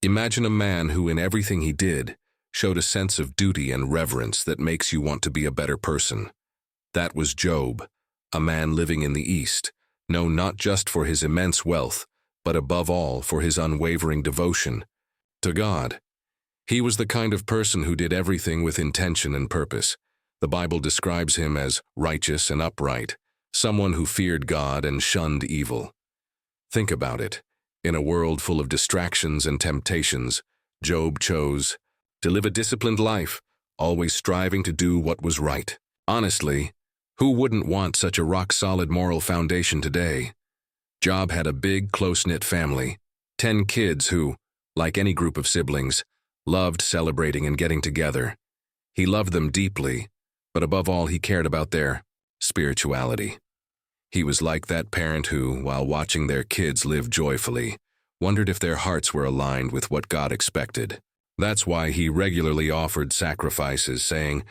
Imagine a man who, in everything he did, showed a sense of duty and reverence that makes you want to be a better person. That was Job, a man living in the East, known not just for his immense wealth, but above all for his unwavering devotion to God. He was the kind of person who did everything with intention and purpose. The Bible describes him as righteous and upright, someone who feared God and shunned evil. Think about it. In a world full of distractions and temptations, Job chose to live a disciplined life, always striving to do what was right. Honestly, who wouldn't want such a rock-solid moral foundation today? Job had a big, close-knit family, 10 kids who, like any group of siblings, loved celebrating and getting together. He loved them deeply, but above all he cared about their spirituality. He was like that parent who, while watching their kids live joyfully, wondered if their hearts were aligned with what God expected. That's why he regularly offered sacrifices, saying,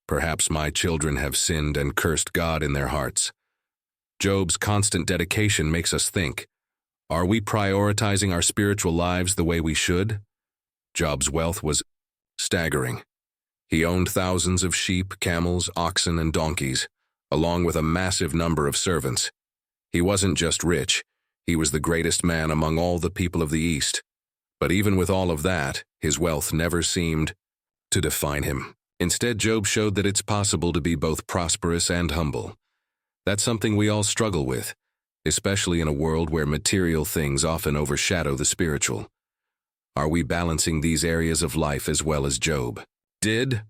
"Perhaps my children have sinned and cursed God in their hearts." Job's constant dedication makes us think, are we prioritizing our spiritual lives the way we should? Job's wealth was staggering. He owned thousands of sheep, camels, oxen, and donkeys, along with a massive number of servants. He wasn't just rich, he was the greatest man among all the people of the East. But even with all of that, his wealth never seemed to define him. Instead, Job showed that it's possible to be both prosperous and humble. That's something we all struggle with, especially in a world where material things often overshadow the spiritual. Are we balancing these areas of life as well as Job did?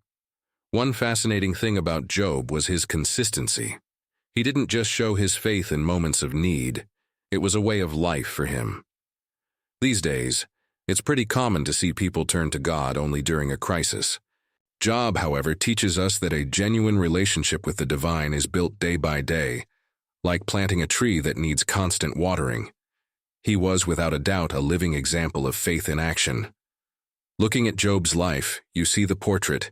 One fascinating thing about Job was his consistency. He didn't just show his faith in moments of need. It was a way of life for him. These days, it's pretty common to see people turn to God only during a crisis. Job, however, teaches us that a genuine relationship with the divine is built day by day, like planting a tree that needs constant watering. He was, without a doubt, a living example of faith in action. Looking at Job's life, you see the portrait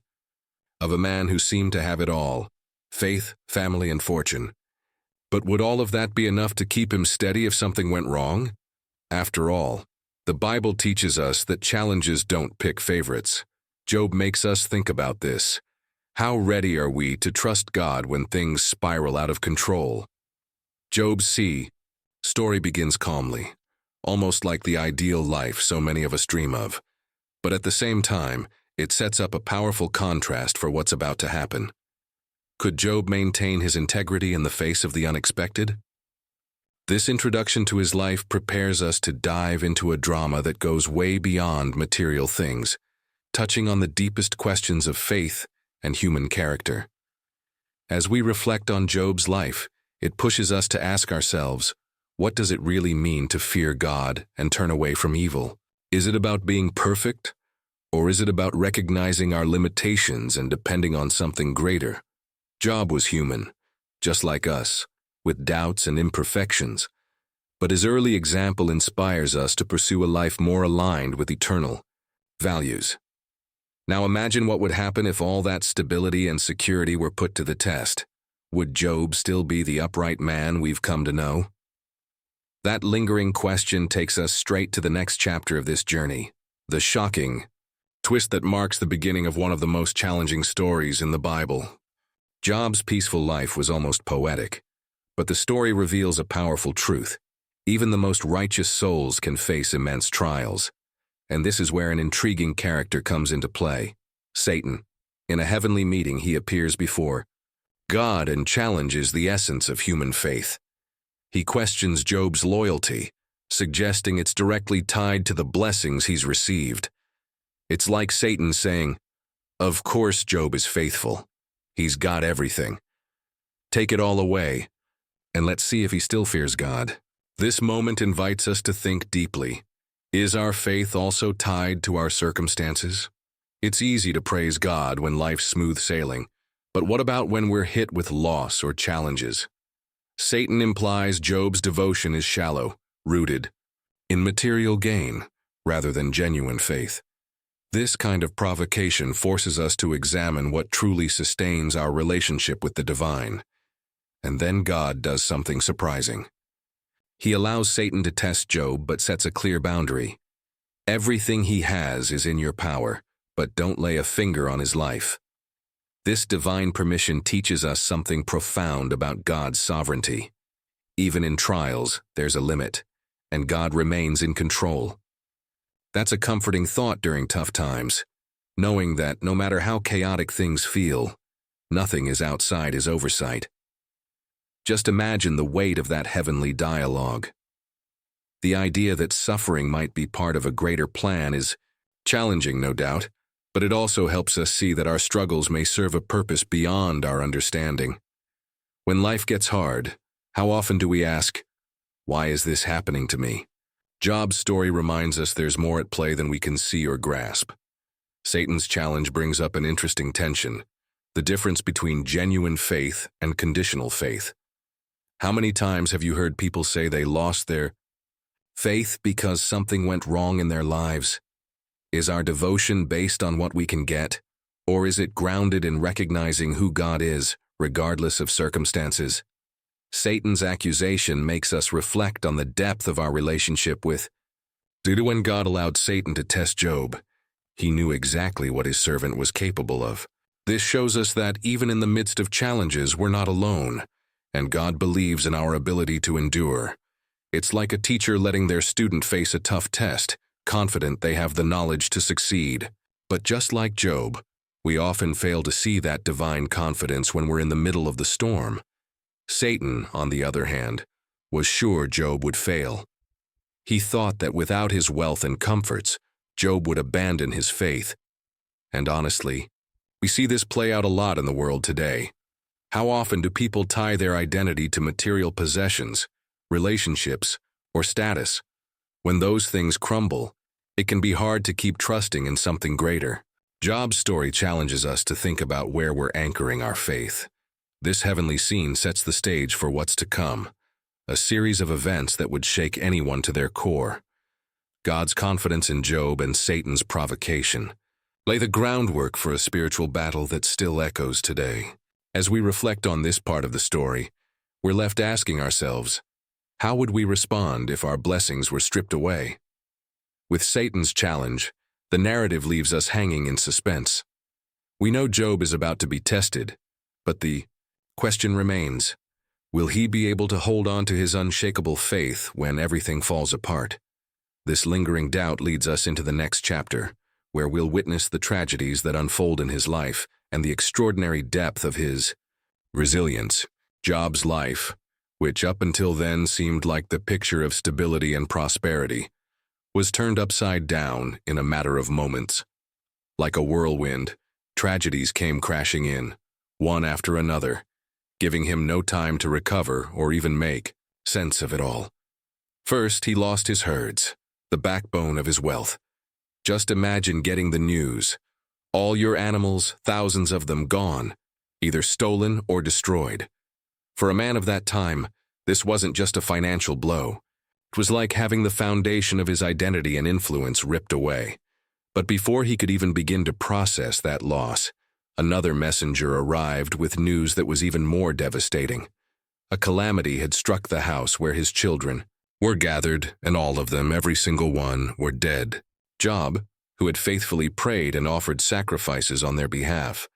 of a man who seemed to have it all: faith, family, and fortune. But would all of that be enough to keep him steady if something went wrong? After all, the Bible teaches us that challenges don't pick favorites. Job makes us think about this. How ready are we to trust God when things spiral out of control? Job's story begins calmly, almost like the ideal life so many of us dream of. But at the same time, it sets up a powerful contrast for what's about to happen. Could Job maintain his integrity in the face of the unexpected? This introduction to his life prepares us to dive into a drama that goes way beyond material things, touching on the deepest questions of faith and human character. As we reflect on Job's life, it pushes us to ask ourselves, what does it really mean to fear God and turn away from evil? Is it about being perfect, or is it about recognizing our limitations and depending on something greater? Job was human, just like us, with doubts and imperfections, but his early example inspires us to pursue a life more aligned with eternal values. Now imagine what would happen if all that stability and security were put to the test. Would Job still be the upright man we've come to know? That lingering question takes us straight to the next chapter of this journey, the shocking twist that marks the beginning of one of the most challenging stories in the Bible. Job's peaceful life was almost poetic, but the story reveals a powerful truth. Even the most righteous souls can face immense trials. And this is where an intriguing character comes into play: Satan. In a heavenly meeting, he appears before God and challenges the essence of human faith. He questions Job's loyalty, suggesting it's directly tied to the blessings he's received. It's like Satan saying, "Of course Job is faithful. He's got everything. Take it all away, and let's see if he still fears God." This moment invites us to think deeply. Is our faith also tied to our circumstances? It's easy to praise God when life's smooth sailing, but what about when we're hit with loss or challenges? Satan implies Job's devotion is shallow, rooted in material gain rather than genuine faith. This kind of provocation forces us to examine what truly sustains our relationship with the divine. And then God does something surprising. He allows Satan to test Job but sets a clear boundary. Everything he has is in your power, but don't lay a finger on his life. This divine permission teaches us something profound about God's sovereignty. Even in trials, there's a limit, and God remains in control. That's a comforting thought during tough times, knowing that no matter how chaotic things feel, nothing is outside his oversight. Just imagine the weight of that heavenly dialogue. The idea that suffering might be part of a greater plan is challenging, no doubt, but it also helps us see that our struggles may serve a purpose beyond our understanding. When life gets hard, how often do we ask, "Why is this happening to me?" Job's story reminds us there's more at play than we can see or grasp. Satan's challenge brings up an interesting tension, the difference between genuine faith and conditional faith. How many times have you heard people say they lost their faith because something went wrong in their lives? Is our devotion based on what we can get, or is it grounded in recognizing who God is, regardless of circumstances? Satan's accusation makes us reflect on the depth of our relationship with. Due to when God allowed Satan to test Job, he knew exactly what his servant was capable of. This shows us that even in the midst of challenges, we're not alone, and God believes in our ability to endure. It's like a teacher letting their student face a tough test, confident they have the knowledge to succeed. But just like Job, we often fail to see that divine confidence when we're in the middle of the storm. Satan, on the other hand, was sure Job would fail. He thought that without his wealth and comforts, Job would abandon his faith. And honestly, we see this play out a lot in the world today. How often do people tie their identity to material possessions, relationships, or status? When those things crumble, it can be hard to keep trusting in something greater. Job's story challenges us to think about where we're anchoring our faith. This heavenly scene sets the stage for what's to come, a series of events that would shake anyone to their core. God's confidence in Job and Satan's provocation lay the groundwork for a spiritual battle that still echoes today. As we reflect on this part of the story, we're left asking ourselves, how would we respond if our blessings were stripped away? With Satan's challenge, the narrative leaves us hanging in suspense. We know Job is about to be tested, but the question remains, will he be able to hold on to his unshakable faith when everything falls apart? This lingering doubt leads us into the next chapter, where we'll witness the tragedies that unfold in his life and the extraordinary depth of his resilience. Job's life, which up until then seemed like the picture of stability and prosperity, was turned upside down in a matter of moments. Like a whirlwind, tragedies came crashing in, one after another, giving him no time to recover or even make sense of it all. First, he lost his herds, the backbone of his wealth. Just imagine getting the news. All your animals, thousands of them gone, either stolen or destroyed. For a man of that time, this wasn't just a financial blow. It was like having the foundation of his identity and influence ripped away. But before he could even begin to process that loss, another messenger arrived with news that was even more devastating. A calamity had struck the house where his children were gathered, and all of them, every single one, were dead. Job, who had faithfully prayed and offered sacrifices on their behalf,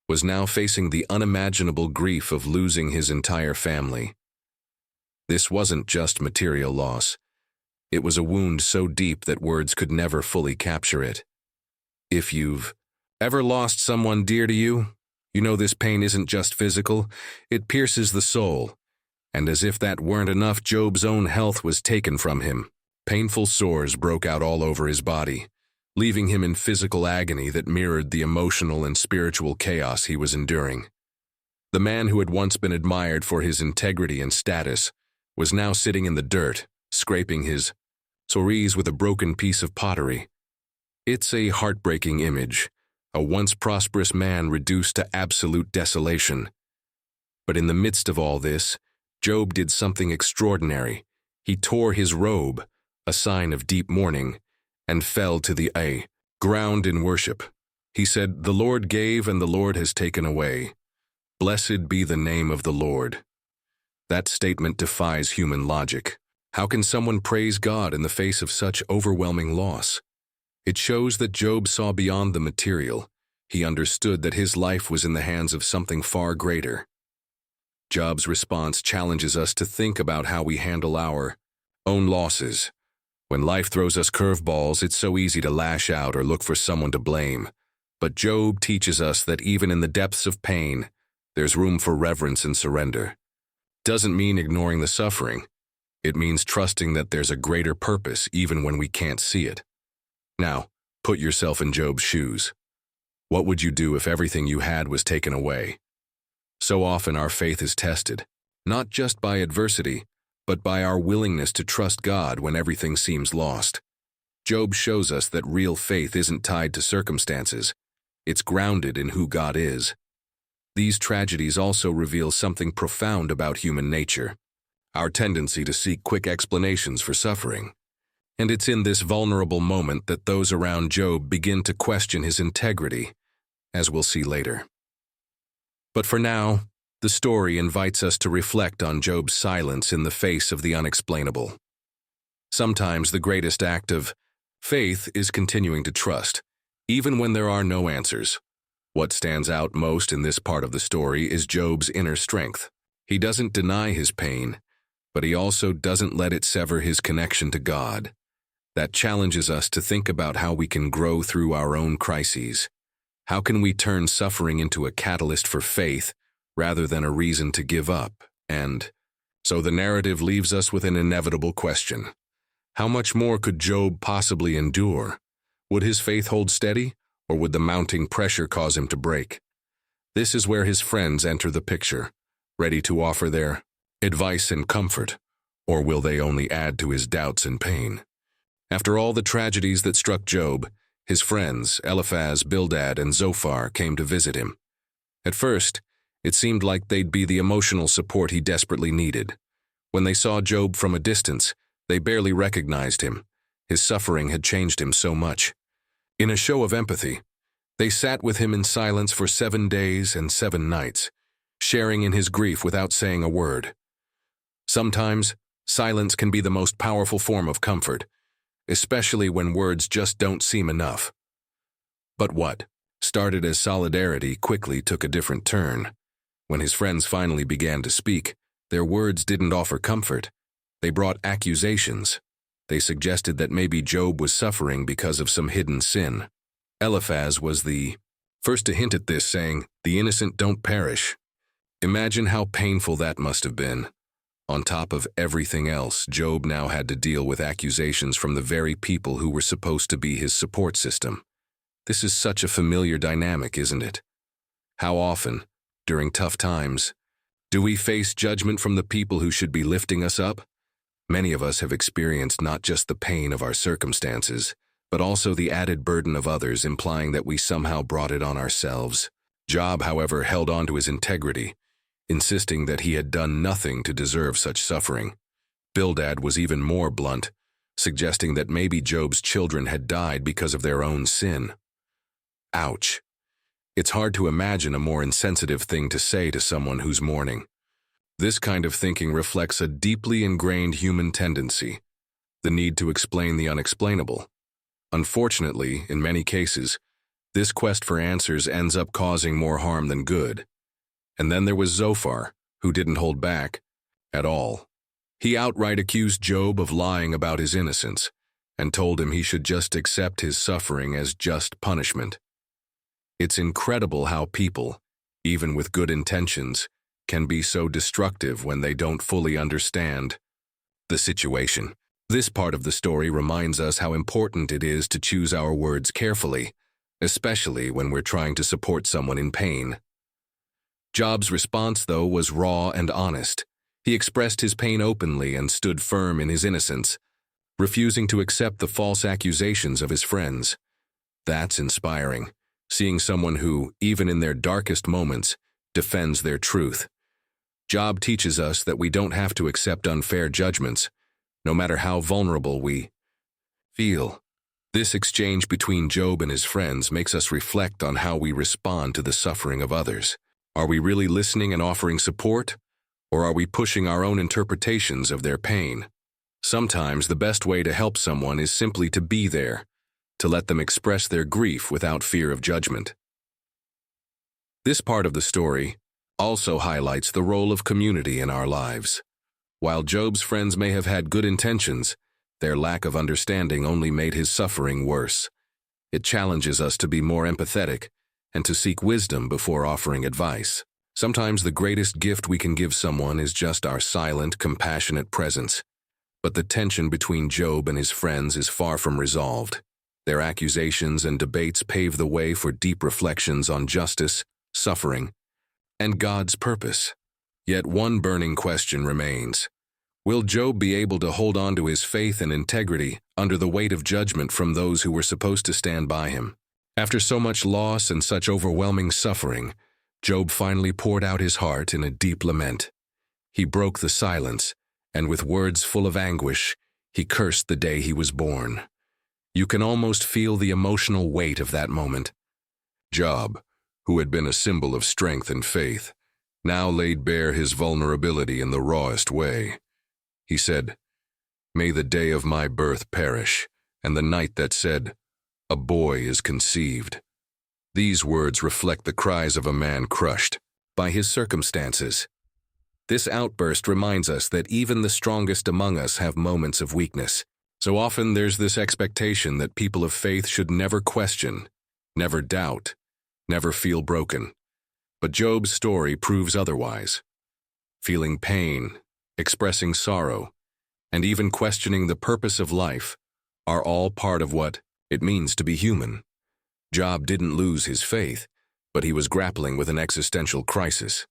was now facing the unimaginable grief of losing his entire family. This wasn't just material loss. It was a wound so deep that words could never fully capture it. If you've ever lost someone dear to you, you know this pain isn't just physical, it pierces the soul. And as if that weren't enough, Job's own health was taken from him. Painful sores broke out all over his body, leaving him in physical agony that mirrored the emotional and spiritual chaos he was enduring. The man who had once been admired for his integrity and status was now sitting in the dirt, scraping his sories with a broken piece of pottery. It's a heartbreaking image, a once prosperous man reduced to absolute desolation. But in the midst of all this, Job did something extraordinary. He tore his robe, a sign of deep mourning, and fell to the ground in worship. He said, "The Lord gave and the Lord has taken away. Blessed be the name of the Lord." That statement defies human logic. How can someone praise God in the face of such overwhelming loss? It shows that Job saw beyond the material. He understood that his life was in the hands of something far greater. Job's response challenges us to think about how we handle our own losses. When life throws us curveballs, it's so easy to lash out or look for someone to blame. But Job teaches us that even in the depths of pain, there's room for reverence and surrender. Doesn't mean ignoring the suffering. It means trusting that there's a greater purpose even when we can't see it. Now, put yourself in Job's shoes. What would you do if everything you had was taken away? So often our faith is tested, not just by adversity, but by our willingness to trust God when everything seems lost. Job shows us that real faith isn't tied to circumstances. It's grounded in who God is. These tragedies also reveal something profound about human nature, our tendency to seek quick explanations for suffering. And it's in this vulnerable moment that those around Job begin to question his integrity, as we'll see later. But for now, the story invites us to reflect on Job's silence in the face of the unexplainable. Sometimes the greatest act of faith is continuing to trust, even when there are no answers. What stands out most in this part of the story is Job's inner strength. He doesn't deny his pain, but he also doesn't let it sever his connection to God. That challenges us to think about how we can grow through our own crises. How can we turn suffering into a catalyst for faith rather than a reason to give up? And so the narrative leaves us with an inevitable question. How much more could Job possibly endure? Would his faith hold steady, or would the mounting pressure cause him to break? This is where his friends enter the picture, ready to offer their advice and comfort, or will they only add to his doubts and pain? After all the tragedies that struck Job, his friends, Eliphaz, Bildad, and Zophar, came to visit him. At first, it seemed like they'd be the emotional support he desperately needed. When they saw Job from a distance, they barely recognized him. His suffering had changed him so much. In a show of empathy, they sat with him in silence for 7 days and 7 nights, sharing in his grief without saying a word. Sometimes, silence can be the most powerful form of comfort, especially when words just don't seem enough. But what started as solidarity quickly took a different turn. When his friends finally began to speak, their words didn't offer comfort. They brought accusations. They suggested that maybe Job was suffering because of some hidden sin. Eliphaz was the first to hint at this, saying, "The innocent don't perish." Imagine how painful that must have been. On top of everything else, Job now had to deal with accusations from the very people who were supposed to be his support system. This is such a familiar dynamic, isn't it? How often, during tough times, do we face judgment from the people who should be lifting us up? Many of us have experienced not just the pain of our circumstances, but also the added burden of others, implying that we somehow brought it on ourselves. Job, however, held on to his integrity, insisting that he had done nothing to deserve such suffering. Bildad was even more blunt, suggesting that maybe Job's children had died because of their own sin. Ouch. It's hard to imagine a more insensitive thing to say to someone who's mourning. This kind of thinking reflects a deeply ingrained human tendency, the need to explain the unexplainable. Unfortunately, in many cases, this quest for answers ends up causing more harm than good. And then there was Zophar, who didn't hold back at all. He outright accused Job of lying about his innocence and told him he should just accept his suffering as just punishment. It's incredible how people, even with good intentions, can be so destructive when they don't fully understand the situation. This part of the story reminds us how important it is to choose our words carefully, especially when we're trying to support someone in pain. Job's response, though, was raw and honest. He expressed his pain openly and stood firm in his innocence, refusing to accept the false accusations of his friends. That's inspiring, seeing someone who, even in their darkest moments, defends their truth. Job teaches us that we don't have to accept unfair judgments, no matter how vulnerable we feel. This exchange between Job and his friends makes us reflect on how we respond to the suffering of others. Are we really listening and offering support, or are we pushing our own interpretations of their pain? Sometimes the best way to help someone is simply to be there, to let them express their grief without fear of judgment. This part of the story also highlights the role of community in our lives. While Job's friends may have had good intentions, their lack of understanding only made his suffering worse. It challenges us to be more empathetic and to seek wisdom before offering advice. Sometimes the greatest gift we can give someone is just our silent, compassionate presence. But the tension between Job and his friends is far from resolved. Their accusations and debates pave the way for deep reflections on justice, suffering, and God's purpose. Yet one burning question remains. Will Job be able to hold on to his faith and integrity under the weight of judgment from those who were supposed to stand by him? After so much loss and such overwhelming suffering, Job finally poured out his heart in a deep lament. He broke the silence, and with words full of anguish, he cursed the day he was born. You can almost feel the emotional weight of that moment. Job, who had been a symbol of strength and faith, now laid bare his vulnerability in the rawest way. He said, "May the day of my birth perish, and the night that said, 'A boy is conceived.'" These words reflect the cries of a man crushed by his circumstances. This outburst reminds us that even the strongest among us have moments of weakness. So often there's this expectation that people of faith should never question, never doubt, never feel broken. But Job's story proves otherwise. Feeling pain, expressing sorrow, and even questioning the purpose of life are all part of what it means to be human. Job didn't lose his faith, but he was grappling with an existential crisis.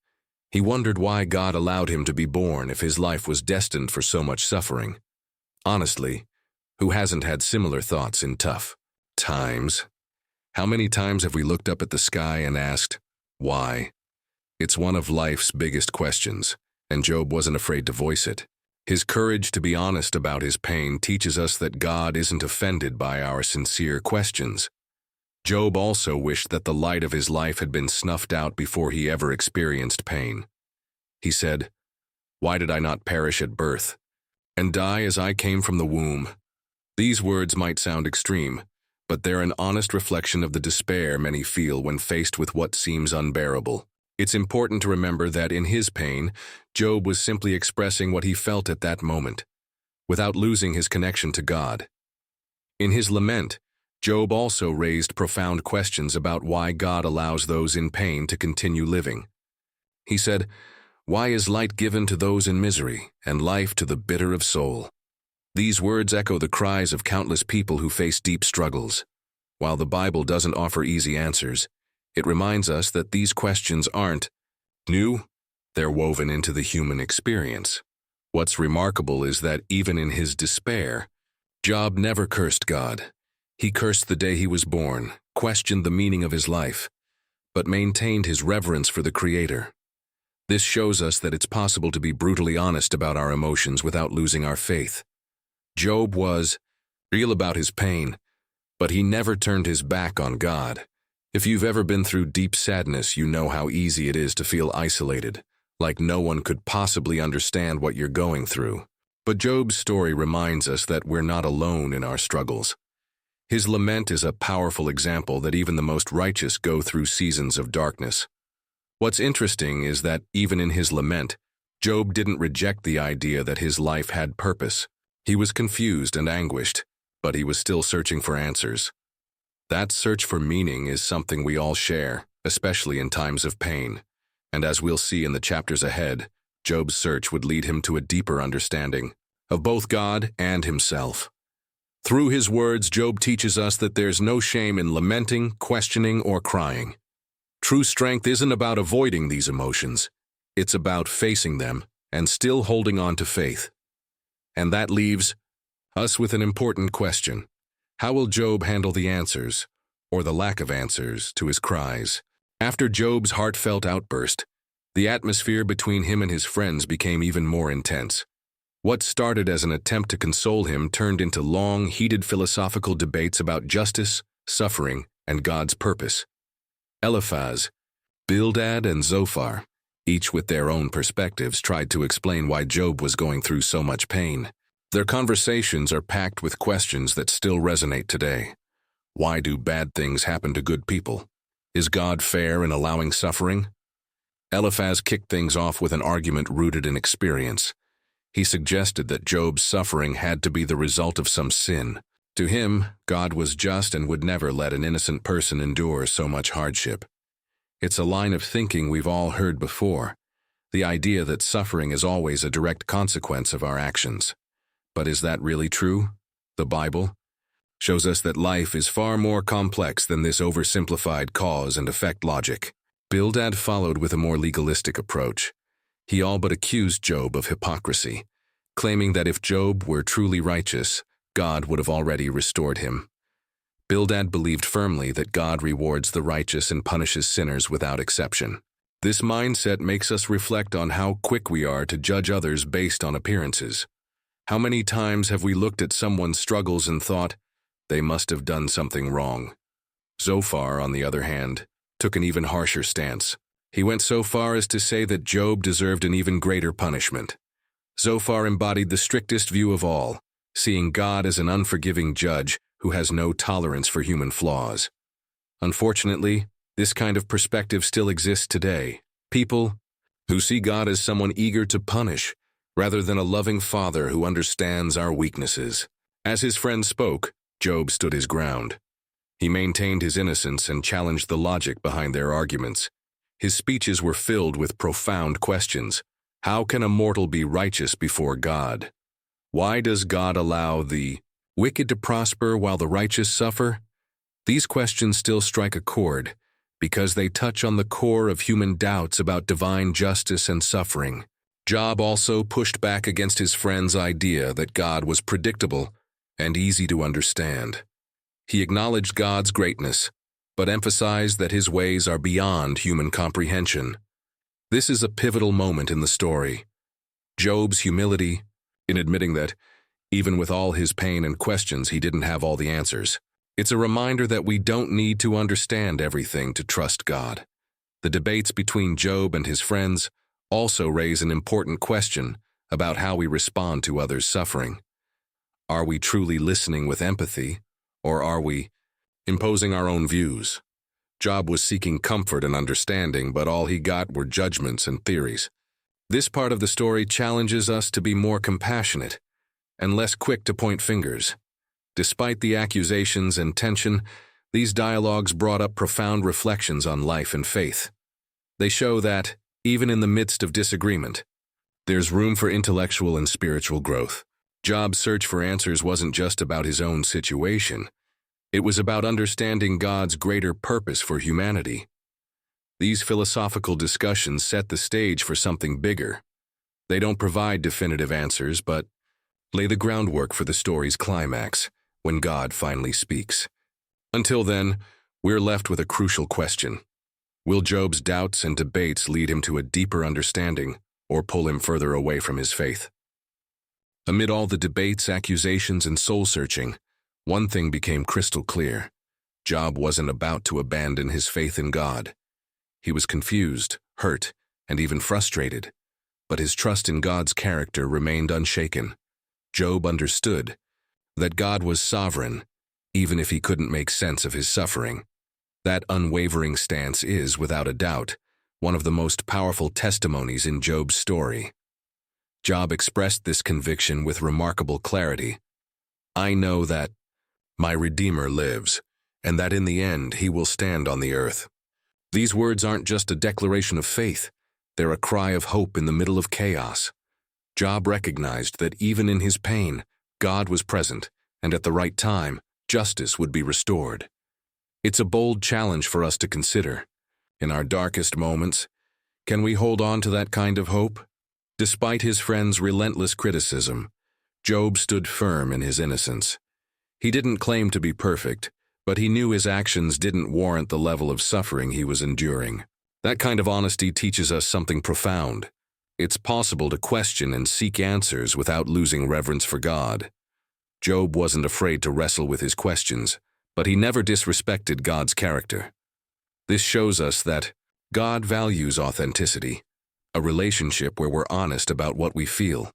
He wondered why God allowed him to be born if his life was destined for so much suffering. Honestly, who hasn't had similar thoughts in tough times? How many times have we looked up at the sky and asked, why? It's one of life's biggest questions, and Job wasn't afraid to voice it. His courage to be honest about his pain teaches us that God isn't offended by our sincere questions. Job also wished that the light of his life had been snuffed out before he ever experienced pain. He said, "Why did I not perish at birth, and die as I came from the womb?" These words might sound extreme, but they're an honest reflection of the despair many feel when faced with what seems unbearable. It's important to remember that in his pain, Job was simply expressing what he felt at that moment, without losing his connection to God. In his lament, Job also raised profound questions about why God allows those in pain to continue living. He said, "Why is light given to those in misery, and life to the bitter of soul?" These words echo the cries of countless people who face deep struggles. While the Bible doesn't offer easy answers, it reminds us that these questions aren't new, they're woven into the human experience. What's remarkable is that even in his despair, Job never cursed God. He cursed the day he was born, questioned the meaning of his life, but maintained his reverence for the Creator. This shows us that it's possible to be brutally honest about our emotions without losing our faith. Job was real about his pain, but he never turned his back on God. If you've ever been through deep sadness, you know how easy it is to feel isolated, like no one could possibly understand what you're going through. But Job's story reminds us that we're not alone in our struggles. His lament is a powerful example that even the most righteous go through seasons of darkness. What's interesting is that even in his lament, Job didn't reject the idea that his life had purpose. He was confused and anguished, but he was still searching for answers. That search for meaning is something we all share, especially in times of pain. And as we'll see in the chapters ahead, Job's search would lead him to a deeper understanding of both God and himself. Through his words, Job teaches us that there's no shame in lamenting, questioning, or crying. True strength isn't about avoiding these emotions. It's about facing them and still holding on to faith. And that leaves us with an important question. How will Job handle the answers, or the lack of answers, to his cries? After Job's heartfelt outburst, the atmosphere between him and his friends became even more intense. What started as an attempt to console him turned into long, heated philosophical debates about justice, suffering, and God's purpose. Eliphaz, Bildad, and Zophar, each with their own perspectives, tried to explain why Job was going through so much pain. Their conversations are packed with questions that still resonate today. Why do bad things happen to good people? Is God fair in allowing suffering? Eliphaz kicked things off with an argument rooted in experience. He suggested that Job's suffering had to be the result of some sin. To him, God was just and would never let an innocent person endure so much hardship. It's a line of thinking we've all heard before, the idea that suffering is always a direct consequence of our actions. But is that really true? The Bible shows us that life is far more complex than this oversimplified cause and effect logic. Bildad followed with a more legalistic approach. He all but accused Job of hypocrisy, claiming that if Job were truly righteous, God would have already restored him. Bildad believed firmly that God rewards the righteous and punishes sinners without exception. This mindset makes us reflect on how quick we are to judge others based on appearances. How many times have we looked at someone's struggles and thought, they must have done something wrong? Zophar, on the other hand, took an even harsher stance. He went so far as to say that Job deserved an even greater punishment. Zophar embodied the strictest view of all, seeing God as an unforgiving judge who has no tolerance for human flaws. Unfortunately, this kind of perspective still exists today. People who see God as someone eager to punish, rather than a loving Father who understands our weaknesses. As his friend spoke, Job stood his ground. He maintained his innocence and challenged the logic behind their arguments. His speeches were filled with profound questions. How can a mortal be righteous before God? Why does God allow the wicked to prosper while the righteous suffer? These questions still strike a chord because they touch on the core of human doubts about divine justice and suffering. Job also pushed back against his friend's idea that God was predictable and easy to understand. He acknowledged God's greatness, but emphasized that his ways are beyond human comprehension. This is a pivotal moment in the story. Job's humility, in admitting that, even with all his pain and questions, he didn't have all the answers. It's a reminder that we don't need to understand everything to trust God. The debates between Job and his friends also raise an important question about how we respond to others' suffering. Are we truly listening with empathy, or are we imposing our own views? Job was seeking comfort and understanding, but all he got were judgments and theories. This part of the story challenges us to be more compassionate and less quick to point fingers. Despite the accusations and tension, these dialogues brought up profound reflections on life and faith. They show that, even in the midst of disagreement, there's room for intellectual and spiritual growth. Job's search for answers wasn't just about his own situation. It was about understanding God's greater purpose for humanity. These philosophical discussions set the stage for something bigger. They don't provide definitive answers, but lay the groundwork for the story's climax, when God finally speaks. Until then, we're left with a crucial question. Will Job's doubts and debates lead him to a deeper understanding, or pull him further away from his faith? Amid all the debates, accusations, and soul-searching, one thing became crystal clear. Job wasn't about to abandon his faith in God. He was confused, hurt, and even frustrated, but his trust in God's character remained unshaken. Job understood that God was sovereign, even if he couldn't make sense of his suffering. That unwavering stance is, without a doubt, one of the most powerful testimonies in Job's story. Job expressed this conviction with remarkable clarity. I know that my Redeemer lives, and that in the end he will stand on the earth. These words aren't just a declaration of faith, they're a cry of hope in the middle of chaos. Job recognized that even in his pain, God was present, and at the right time, justice would be restored. It's a bold challenge for us to consider. In our darkest moments, can we hold on to that kind of hope? Despite his friend's relentless criticism, Job stood firm in his innocence. He didn't claim to be perfect, but he knew his actions didn't warrant the level of suffering he was enduring. That kind of honesty teaches us something profound. It's possible to question and seek answers without losing reverence for God. Job wasn't afraid to wrestle with his questions, but he never disrespected God's character. This shows us that God values authenticity, a relationship where we're honest about what we feel.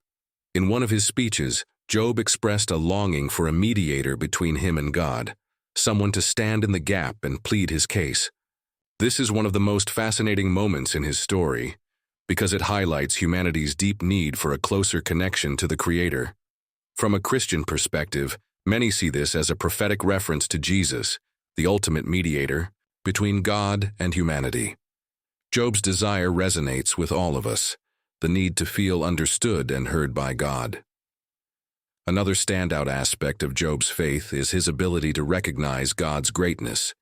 In one of his speeches, Job expressed a longing for a mediator between him and God, someone to stand in the gap and plead his case. This is one of the most fascinating moments in his story, because it highlights humanity's deep need for a closer connection to the Creator. From a Christian perspective, many see this as a prophetic reference to Jesus, the ultimate mediator between God and humanity. Job's desire resonates with all of us, the need to feel understood and heard by God. Another standout aspect of Job's faith is his ability to recognize God's greatness,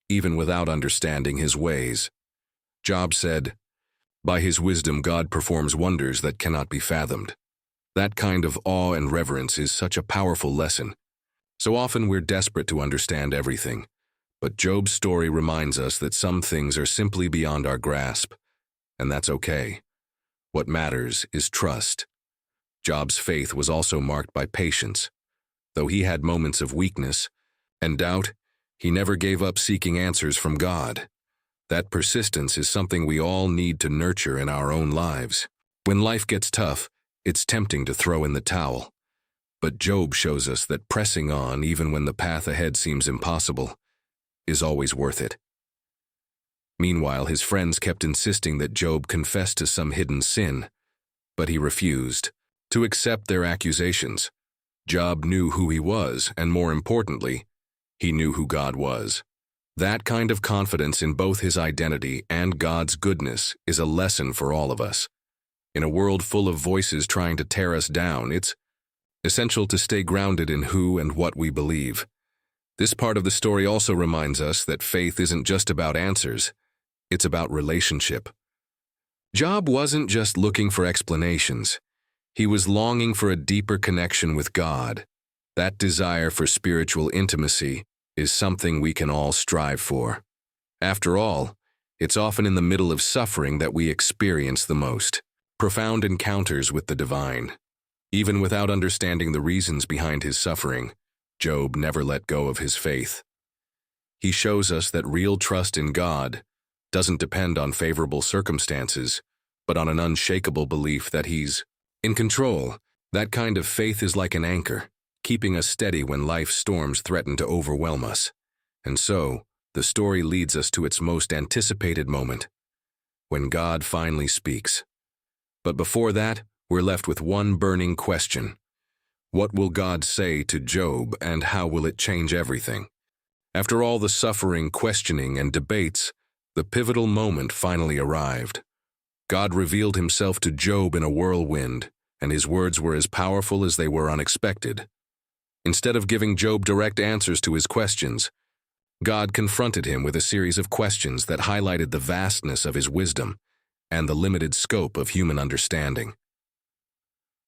even without understanding his ways. Job said, "By his wisdom God performs wonders that cannot be fathomed." That kind of awe and reverence is such a powerful lesson. So often we're desperate to understand everything, but Job's story reminds us that some things are simply beyond our grasp, and that's okay. What matters is trust. Job's faith was also marked by patience. Though he had moments of weakness and doubt, he never gave up seeking answers from God. That persistence is something we all need to nurture in our own lives. When life gets tough, it's tempting to throw in the towel. But Job shows us that pressing on, even when the path ahead seems impossible, is always worth it. Meanwhile, his friends kept insisting that Job confess to some hidden sin, but he refused to accept their accusations. Job knew who he was, and more importantly, he knew who God was. That kind of confidence in both his identity and God's goodness is a lesson for all of us. In a world full of voices trying to tear us down, it's essential to stay grounded in who and what we believe. This part of the story also reminds us that faith isn't just about answers, it's about relationship. Job wasn't just looking for explanations. He was longing for a deeper connection with God. That desire for spiritual intimacy is something we can all strive for. After all, it's often in the middle of suffering that we experience the most profound encounters with the divine. Even without understanding the reasons behind his suffering, Job never let go of his faith. He shows us that real trust in God doesn't depend on favorable circumstances, but on an unshakable belief that He's in control. That kind of faith is like an anchor, keeping us steady when life's storms threaten to overwhelm us. And so, the story leads us to its most anticipated moment, when God finally speaks. But before that, we're left with one burning question. What will God say to Job, and how will it change everything? After all the suffering, questioning, and debates, the pivotal moment finally arrived. God revealed Himself to Job in a whirlwind, and His words were as powerful as they were unexpected. Instead of giving Job direct answers to his questions, God confronted him with a series of questions that highlighted the vastness of His wisdom and the limited scope of human understanding.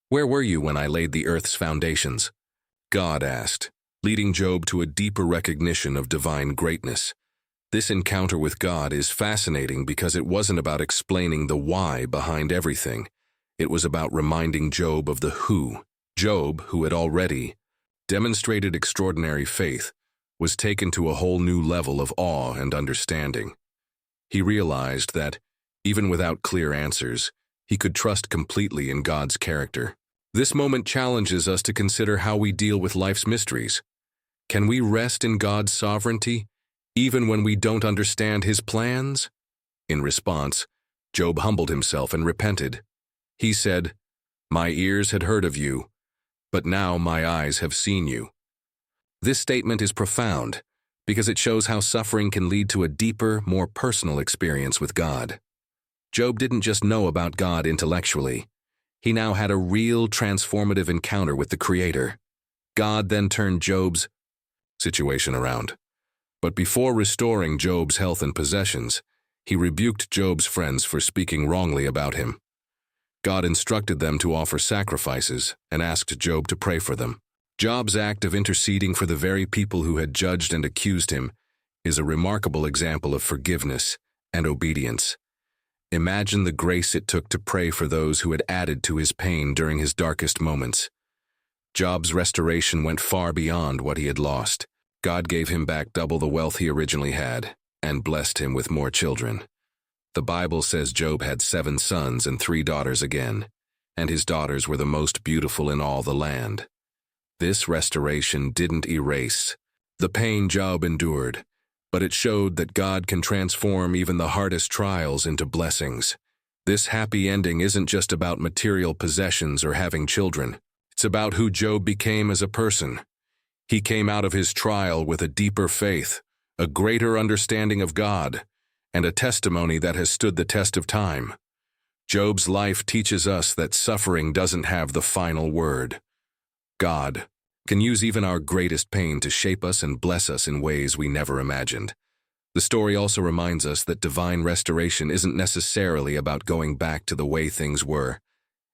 "Where were you when I laid the earth's foundations?" God asked, leading Job to a deeper recognition of divine greatness. This encounter with God is fascinating because it wasn't about explaining the why behind everything. It was about reminding Job of the who. Job, who had already demonstrated extraordinary faith, was taken to a whole new level of awe and understanding. He realized that, even without clear answers, he could trust completely in God's character. This moment challenges us to consider how we deal with life's mysteries. Can we rest in God's sovereignty, even when we don't understand His plans? In response, Job humbled himself and repented. He said, "My ears had heard of you, but now my eyes have seen you." This statement is profound because it shows how suffering can lead to a deeper, more personal experience with God. Job didn't just know about God intellectually. He now had a real transformative encounter with the Creator. God then turned Job's situation around. But before restoring Job's health and possessions, He rebuked Job's friends for speaking wrongly about him. God instructed them to offer sacrifices and asked Job to pray for them. Job's act of interceding for the very people who had judged and accused him is a remarkable example of forgiveness and obedience. Imagine the grace it took to pray for those who had added to his pain during his darkest moments. Job's restoration went far beyond what he had lost. God gave him back double the wealth he originally had and blessed him with more children. The Bible says Job had 7 sons and 3 daughters again, and his daughters were the most beautiful in all the land. This restoration didn't erase the pain Job endured, but it showed that God can transform even the hardest trials into blessings. This happy ending isn't just about material possessions or having children. It's about who Job became as a person. He came out of his trial with a deeper faith, a greater understanding of God, and a testimony that has stood the test of time. Job's life teaches us that suffering doesn't have the final word. God can use even our greatest pain to shape us and bless us in ways we never imagined. The story also reminds us that divine restoration isn't necessarily about going back to the way things were.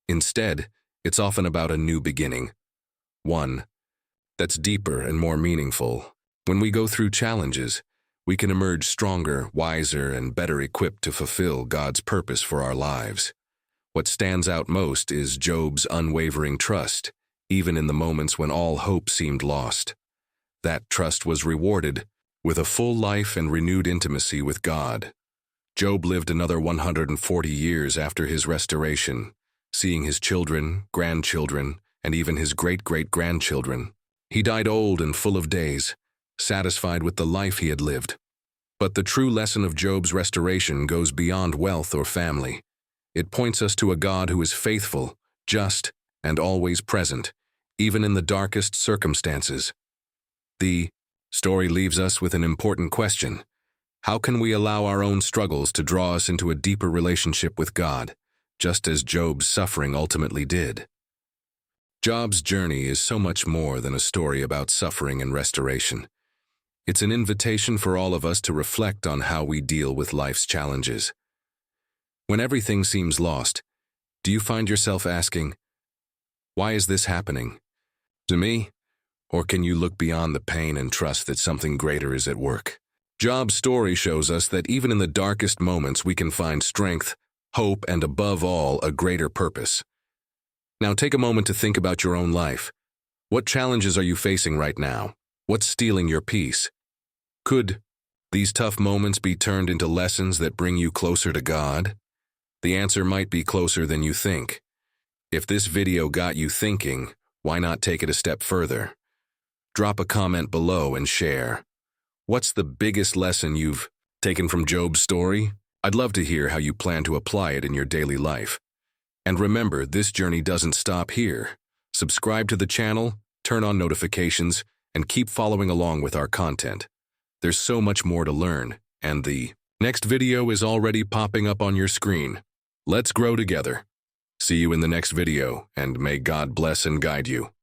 Instead, it's often about a new beginning. One that's deeper and more meaningful. When we go through challenges, we can emerge stronger, wiser, and better equipped to fulfill God's purpose for our lives. What stands out most is Job's unwavering trust, even in the moments when all hope seemed lost. That trust was rewarded with a full life and renewed intimacy with God. Job lived another 140 years after his restoration, seeing his children, grandchildren, and even his great-great-grandchildren. He died old and full of days, satisfied with the life he had lived. But the true lesson of Job's restoration goes beyond wealth or family. It points us to a God who is faithful, just, and always present, even in the darkest circumstances. The story leaves us with an important question. How can we allow our own struggles to draw us into a deeper relationship with God, just as Job's suffering ultimately did? Job's journey is so much more than a story about suffering and restoration. It's an invitation for all of us to reflect on how we deal with life's challenges. When everything seems lost, do you find yourself asking, "Why is this happening to me?" Or can you look beyond the pain and trust that something greater is at work? Job's story shows us that even in the darkest moments we can find strength, hope, and above all, a greater purpose. Now take a moment to think about your own life. What challenges are you facing right now? What's stealing your peace? Could these tough moments be turned into lessons that bring you closer to God? The answer might be closer than you think. If this video got you thinking, why not take it a step further? Drop a comment below and share. What's the biggest lesson you've taken from Job's story? I'd love to hear how you plan to apply it in your daily life. And remember, this journey doesn't stop here. Subscribe to the channel, turn on notifications, and keep following along with our content. There's so much more to learn, and the next video is already popping up on your screen. Let's grow together. See you in the next video, and may God bless and guide you.